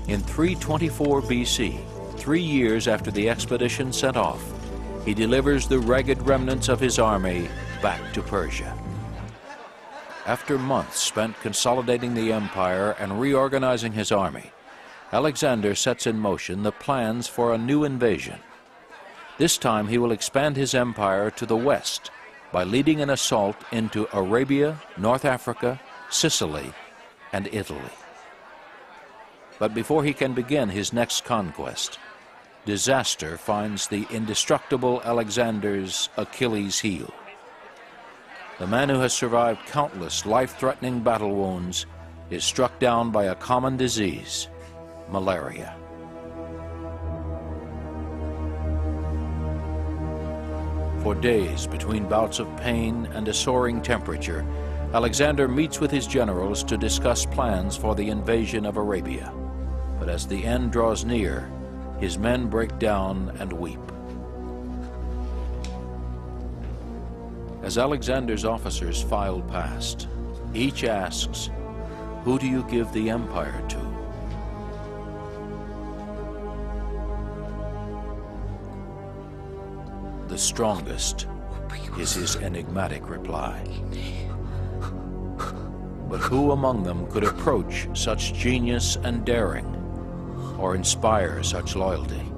In 324 BC, 3 years after the expedition set off, he delivers the ragged remnants of his army back to Persia. After months spent consolidating the empire and reorganizing his army, Alexander sets in motion the plans for a new invasion. This time he will expand his empire to the west by leading an assault into Arabia, North Africa, Sicily, and Italy. But before he can begin his next conquest, disaster finds the indestructible Alexander's Achilles heel. The man who has survived countless life-threatening battle wounds is struck down by a common disease, malaria. For days, between bouts of pain and a soaring temperature, Alexander meets with his generals to discuss plans for the invasion of Arabia. But as the end draws near, his men break down and weep. As Alexander's officers file past, each asks, "Who do you give the empire to?" The strongest is his enigmatic reply. But who among them could approach such genius and daring, or inspire such loyalty?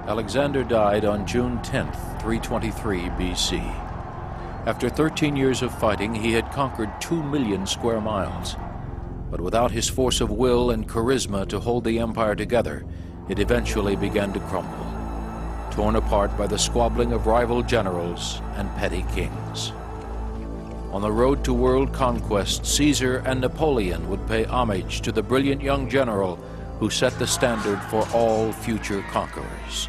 Alexander died on June 10th, 323 BC. After 13 years of fighting, he had conquered 2 million square miles. But without his force of will and charisma to hold the empire together, it eventually began to crumble, torn apart by the squabbling of rival generals and petty kings. On the road to world conquest, Caesar and Napoleon would pay homage to the brilliant young general who set the standard for all future conquerors.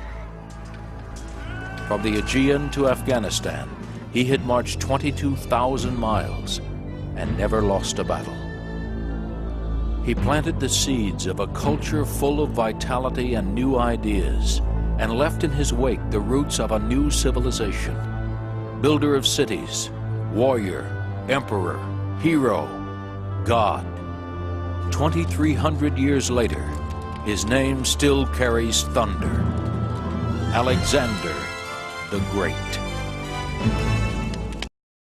From the Aegean to Afghanistan, he had marched 22,000 miles and never lost a battle. He planted the seeds of a culture full of vitality and new ideas, and left in his wake the roots of a new civilization. Builder of cities, warrior, emperor, hero, god. 2,300 years later, his name still carries thunder. Alexander the Great.